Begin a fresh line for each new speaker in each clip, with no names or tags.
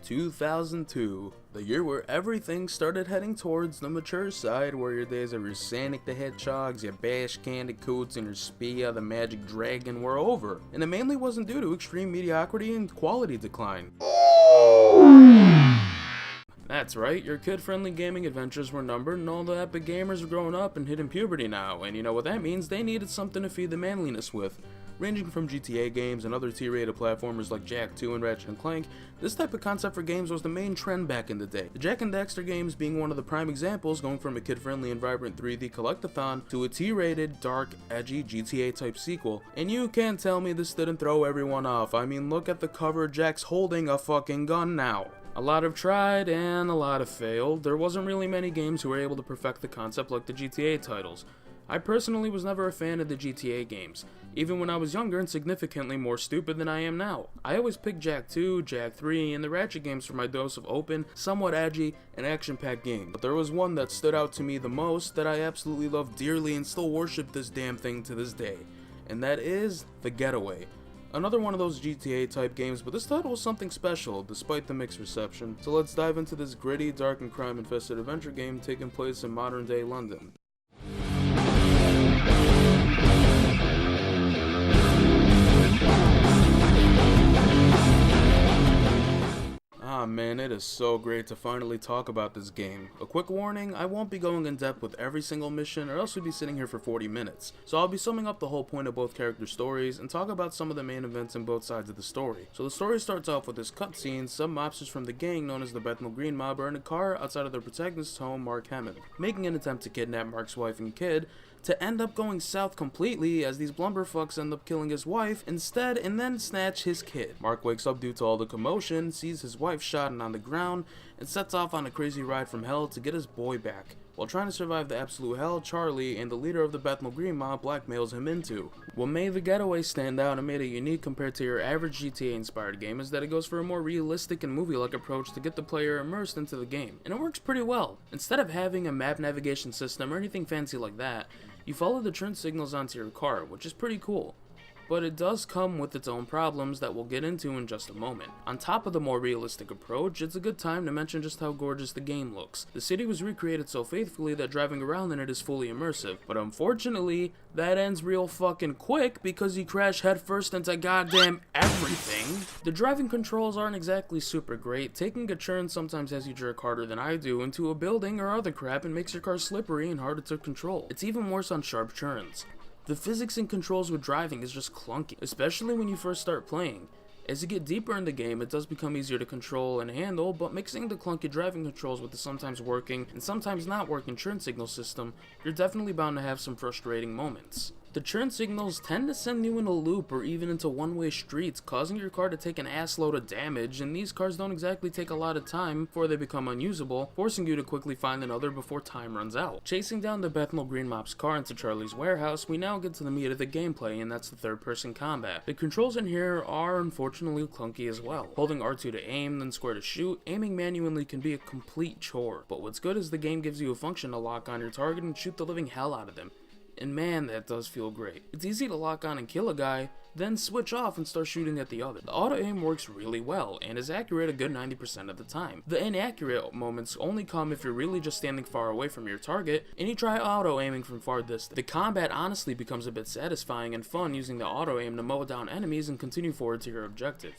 2002, the year where everything started heading towards the mature side, where your days of your Sonic the Hedgehogs, your Bash Candicoots, and your Spia the Magic Dragon were over, and it mainly wasn't due to extreme mediocrity and quality decline. That's right, your kid-friendly gaming adventures were numbered and all the epic gamers are growing up and hitting puberty now, and you know what that means, they needed something to feed the manliness with. Ranging from GTA games and other T-rated platformers like Jak 2 and Ratchet & Clank, this type of concept for games was the main trend back in the day. The Jak and Daxter games being one of the prime examples, going from a kid-friendly and vibrant 3D collectathon to a T-rated, dark, edgy GTA-type sequel. And you can't tell me this didn't throw everyone off. I mean, look at the cover, Jak's holding a fucking gun now. A lot have tried and a lot have failed. There wasn't really many games who were able to perfect the concept like the GTA titles. I personally was never a fan of the GTA games, even when I was younger and significantly more stupid than I am now. I always picked Jak 2, Jak 3, and the Ratchet games for my dose of open, somewhat edgy, and action-packed games. But there was one that stood out to me the most that I absolutely loved dearly and still worship this damn thing to this day, and that is the Getaway. Another one of those GTA type games, but this title was something special despite the mixed reception. So let's dive into this gritty, dark, and crime-infested adventure game taking place in modern-day London. Ah man, it is so great to finally talk about this game. A quick warning, I won't be going in depth with every single mission or else we'd be sitting here for 40 minutes. So I'll be summing up the whole point of both character stories and talk about some of the main events in both sides of the story. So the story starts off with this cutscene. Some mobsters from the gang known as the Bethnal Green Mob are in a car outside of their protagonist's home, Mark Hammond, making an attempt to kidnap Mark's wife and kid, to end up going south completely as these blumberfucks end up killing his wife instead and then snatch his kid. Mark wakes up due to all the commotion, sees his wife shot and on the ground, and sets off on a crazy ride from hell to get his boy back. While trying to survive the absolute hell, Charlie and the leader of the Bethnal Green Mob blackmails him into. What made the Getaway stand out and made it unique compared to your average GTA-inspired game is that it goes for a more realistic and movie-like approach to get the player immersed into the game, and it works pretty well. Instead of having a map navigation system or anything fancy like that, you follow the turn signals onto your car, which is pretty cool. But it does come with its own problems that we'll get into in just a moment. On top of the more realistic approach, it's a good time to mention just how gorgeous the game looks. The city was recreated so faithfully that driving around in it is fully immersive, but unfortunately, that ends real fucking quick because you crash headfirst into goddamn everything. The driving controls aren't exactly super great. Taking a turn sometimes has you jerk harder than I do into a building or other crap and makes your car slippery and harder to control. It's even worse on sharp turns. The physics and controls with driving is just clunky, especially when you first start playing. As you get deeper in the game, it does become easier to control and handle, but mixing the clunky driving controls with the sometimes working and sometimes not working turn signal system, you're definitely bound to have some frustrating moments. The turn signals tend to send you in a loop or even into one-way streets, causing your car to take an assload of damage, and these cars don't exactly take a lot of time before they become unusable, forcing you to quickly find another before time runs out. Chasing down the Bethnal Green Mob's car into Charlie's warehouse, we now get to the meat of the gameplay, and that's the third-person combat. The controls in here are unfortunately clunky as well. Holding R2 to aim, then square to shoot, aiming manually can be a complete chore, but what's good is the game gives you a function to lock on your target and shoot the living hell out of them. And man, that does feel great. It's easy to lock on and kill a guy, then switch off and start shooting at the other. The auto aim works really well, and is accurate a good 90% of the time. The inaccurate moments only come if you're really just standing far away from your target, and you try auto aiming from far distance. The combat honestly becomes a bit satisfying and fun using the auto aim to mow down enemies and continue forward to your objective.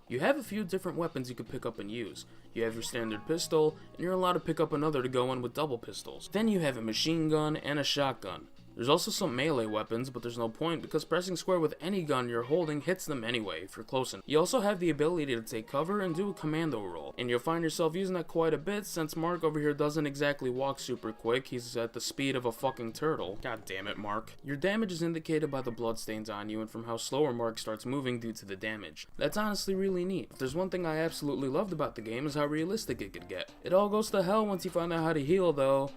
You have a few different weapons you can pick up and use. You have your standard pistol, and you're allowed to pick up another to go in with double pistols. Then you have a machine gun and a shotgun. There's also some melee weapons, but there's no point because pressing square with any gun you're holding hits them anyway if you're close enough. You also have the ability to take cover and do a commando roll, and you'll find yourself using that quite a bit since Mark over here doesn't exactly walk super quick. He's at the speed of a fucking turtle. God damn it, Mark. Your damage is indicated by the bloodstains on you and from how slower Mark starts moving due to the damage. That's honestly really neat. If there's one thing I absolutely loved about the game is how realistic it could get. It all goes to hell once you find out how to heal though.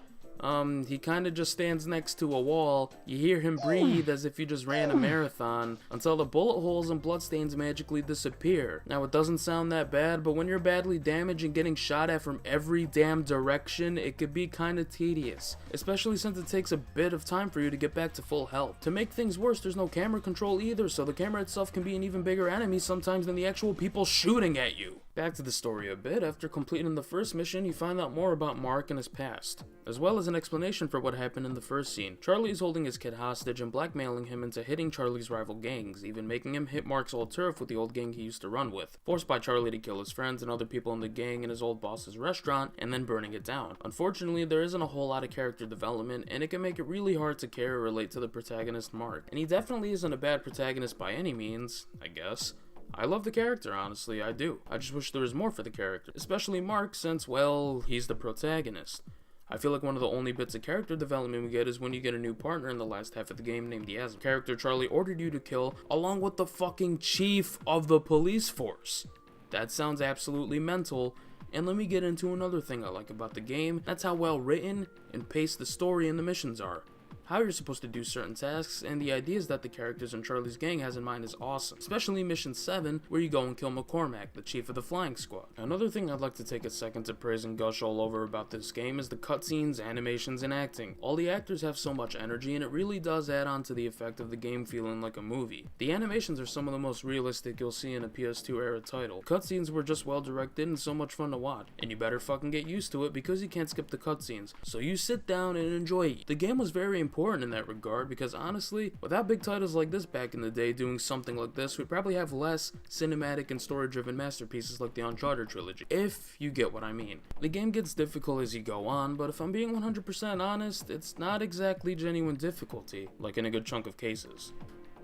He kinda just stands next to a wall. You hear him breathe as if you just ran a marathon until the bullet holes and bloodstains magically disappear. Now it doesn't sound that bad, but when you're badly damaged and getting shot at from every damn direction, it could be kinda tedious. Especially since it takes a bit of time for you to get back to full health. To make things worse, there's no camera control either, so the camera itself can be an even bigger enemy sometimes than the actual people shooting at you. Back to the story a bit, after completing the first mission, you find out more about Mark and his past, as well as an explanation for what happened in the first scene. Charlie is holding his kid hostage and blackmailing him into hitting Charlie's rival gangs, even making him hit Mark's old turf with the old gang he used to run with, forced by Charlie to kill his friends and other people in the gang in his old boss's restaurant, and then burning it down. Unfortunately, there isn't a whole lot of character development, and it can make it really hard to care or relate to the protagonist Mark. And he definitely isn't a bad protagonist by any means, I guess. I love the character, honestly, I do. I just wish there was more for the character, especially Mark, since, well, he's the protagonist. I feel like one of the only bits of character development we get is when you get a new partner in the last half of the game named Yasmin. Character Charlie ordered you to kill, along with the fucking chief of the police force. That sounds absolutely mental. And let me get into another thing I like about the game. That's how well written and paced the story and the missions are. How you're supposed to do certain tasks, and the ideas that the characters in Charlie's gang has in mind is awesome. Especially Mission 7, where you go and kill McCormack, the chief of the flying squad. Another thing I'd like to take a second to praise and gush all over about this game is the cutscenes, animations, and acting. All the actors have so much energy, and it really does add on to the effect of the game feeling like a movie. The animations are some of the most realistic you'll see in a PS2 era title. Cutscenes were just well directed and so much fun to watch, and you better fucking get used to it because you can't skip the cutscenes. So you sit down and enjoy it. The game was very important in that regard because honestly, without big titles like this back in the day doing something like this, we'd probably have less cinematic and story-driven masterpieces like the Uncharted trilogy, if you get what I mean. The game gets difficult as you go on, but if I'm being 100% honest, it's not exactly genuine difficulty, like in a good chunk of cases.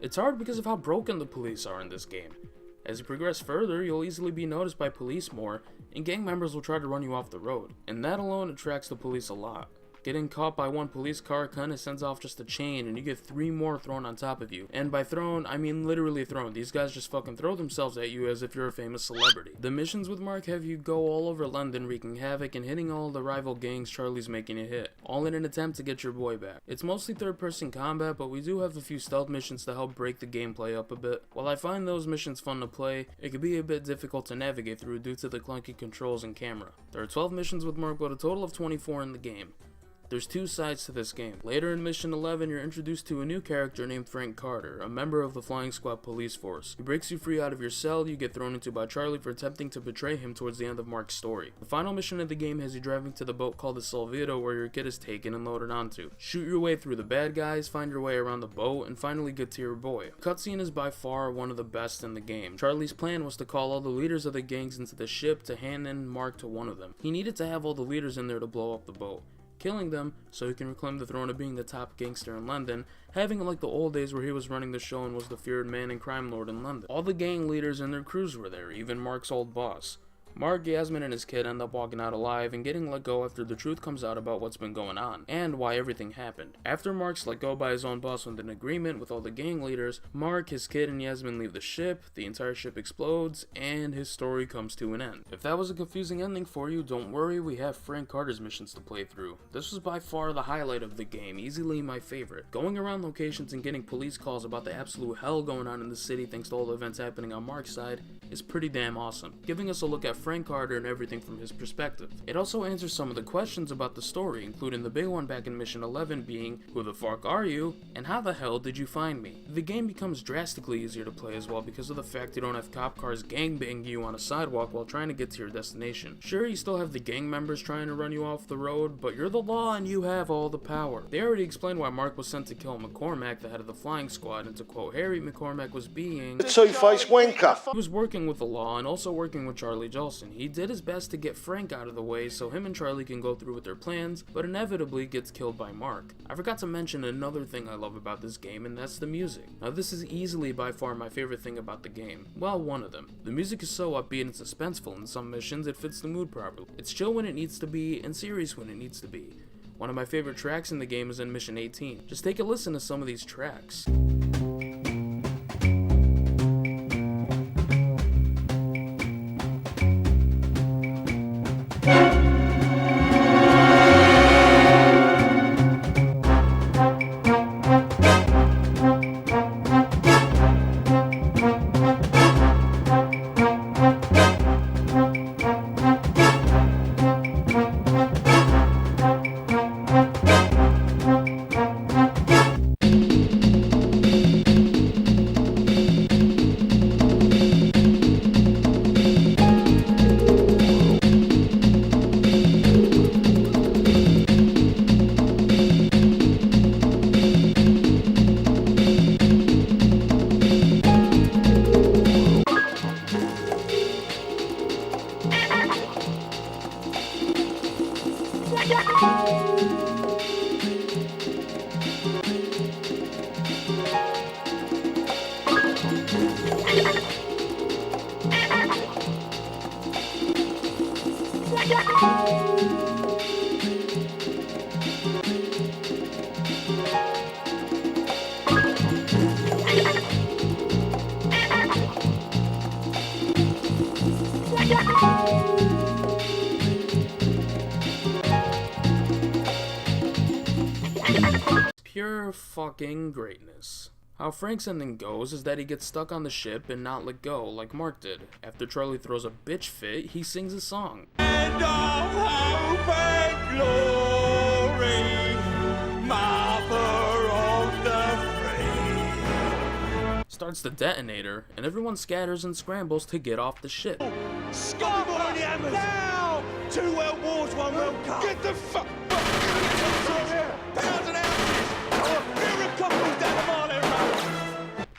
It's hard because of how broken the police are in this game. As you progress further, you'll easily be noticed by police more, and gang members will try to run you off the road, and that alone attracts the police a lot. Getting caught by one police car kinda sends off just a chain and you get 3 more thrown on top of you. And by thrown, I mean literally thrown. These guys just fucking throw themselves at you as if you're a famous celebrity. The missions with Mark have you go all over London wreaking havoc and hitting all the rival gangs Charlie's making you hit, all in an attempt to get your boy back. It's mostly third-person combat, but we do have a few stealth missions to help break the gameplay up a bit. While I find those missions fun to play, it can be a bit difficult to navigate through due to the clunky controls and camera. There are 12 missions with Mark, but a total of 24 in the game. There's 2 sides to this game. Later in Mission 11, you're introduced to a new character named Frank Carter, a member of the Flying Squad police force. He breaks you free out of your cell you get thrown into by Charlie for attempting to betray him towards the end of Mark's story. The final mission of the game has you driving to the boat called the Salvito where your kid is taken and loaded onto. Shoot your way through the bad guys, find your way around the boat, and finally get to your boy. The cutscene is by far one of the best in the game. Charlie's plan was to call all the leaders of the gangs into the ship to hand in Mark to one of them. He needed to have all the leaders in there to blow up the boat, killing them so he can reclaim the throne of being the top gangster in London, having it like the old days where he was running the show and was the feared man and crime lord in London. All the gang leaders and their crews were there, even Mark's old boss. Mark, Yasmin, and his kid end up walking out alive and getting let go after the truth comes out about what's been going on, and why everything happened. After Mark's let go by his own boss with an agreement with all the gang leaders, Mark, his kid, and Yasmin leave the ship, the entire ship explodes, and his story comes to an end. If that was a confusing ending for you, don't worry, we have Frank Carter's missions to play through. This was by far the highlight of the game, easily my favorite. Going around locations and getting police calls about the absolute hell going on in the city thanks to all the events happening on Mark's side is pretty damn awesome, giving us a look at Frank Carter and everything from his perspective. It also answers some of the questions about the story, including the big one back in Mission 11 being, who the fuck are you, and how the hell did you find me? The game becomes drastically easier to play as well because of the fact you don't have cop cars gangbanging you on a sidewalk while trying to get to your destination. Sure, you still have the gang members trying to run you off the road, but you're the law and you have all the power. They already explained why Mark was sent to kill McCormack, the head of the flying squad, and to quote Harry, McCormack was being
a two-faced wanker.
He was working with the law and also working with Charlie Jolson. He did his best to get Frank out of the way so him and Charlie can go through with their plans, but inevitably gets killed by Mark. I forgot to mention another thing I love about this game, and that's the music. Now this is easily by far my favorite thing about the game. Well, one of them. The music is so upbeat and suspenseful in some missions it fits the mood properly. It's chill when it needs to be, and serious when it needs to be. One of my favorite tracks in the game is in Mission 18. Just take a listen to some of these tracks. Pure fucking greatness. How Frank's ending goes is that he gets stuck on the ship and not let go like Mark did. After Charlie throws a bitch fit, he sings a song.
And all hope and glory, mother of the free.
Starts the detonator, and everyone scatters and scrambles to get off the ship.
Scott now! 2 World Wars, 1 World Cup. Get the fuck.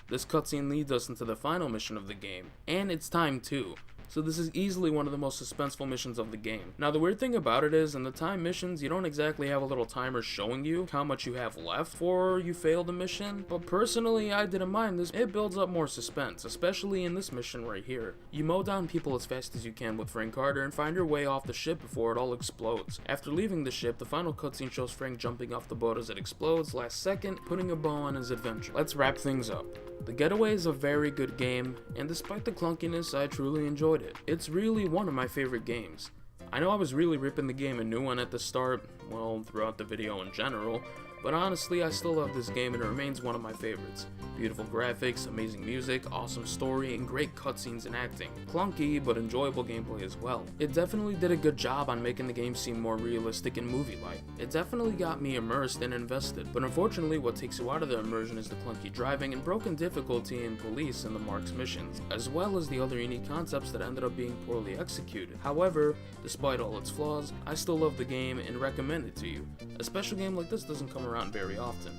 This cutscene leads us into the final mission of the game, and it's time too. So this is easily one of the most suspenseful missions of the game. Now the weird thing about it is, in the time missions, you don't exactly have a little timer showing you how much you have left before you fail the mission, but personally I didn't mind this. It builds up more suspense, especially in this mission right here. You mow down people as fast as you can with Frank Carter and find your way off the ship before it all explodes. After leaving the ship, the final cutscene shows Frank jumping off the boat as it explodes, last second, putting a bow on his adventure. Let's wrap things up. The Getaway is a very good game, and despite the clunkiness, I truly enjoyed it. It's really one of my favorite games. I know I was really ripping the game a new one at the start, well, throughout the video in general, but honestly, I still love this game and it remains one of my favorites. Beautiful graphics, amazing music, awesome story, and great cutscenes and acting. Clunky, but enjoyable gameplay as well. It definitely did a good job on making the game seem more realistic and movie-like. It definitely got me immersed and invested, but unfortunately what takes you out of the immersion is the clunky driving and broken difficulty in police and the Mark's missions, as well as the other unique concepts that ended up being poorly executed. However, despite all its flaws, I still love the game and recommend it to you. A special game like this doesn't come around very often.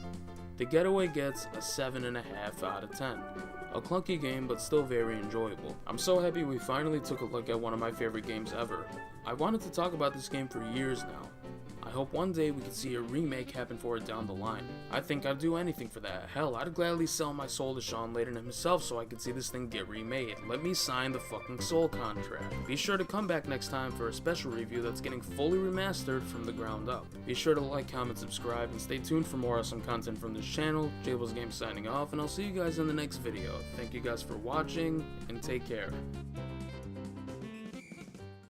The Getaway gets a 7.5 out of 10. A clunky game, but still very enjoyable. I'm so happy we finally took a look at one of my favorite games ever. I wanted to talk about this game for years now. I hope one day we can see a remake happen for it down the line. I think I'd do anything for that. Hell, I'd gladly sell my soul to Sean Layden himself so I could see this thing get remade. Let me sign the fucking soul contract. Be sure to come back next time for a special review that's getting fully remastered from the ground up. Be sure to like, comment, subscribe, and stay tuned for more awesome content from this channel. Jaybills Games signing off, and I'll see you guys in the next video. Thank you guys for watching, and take care.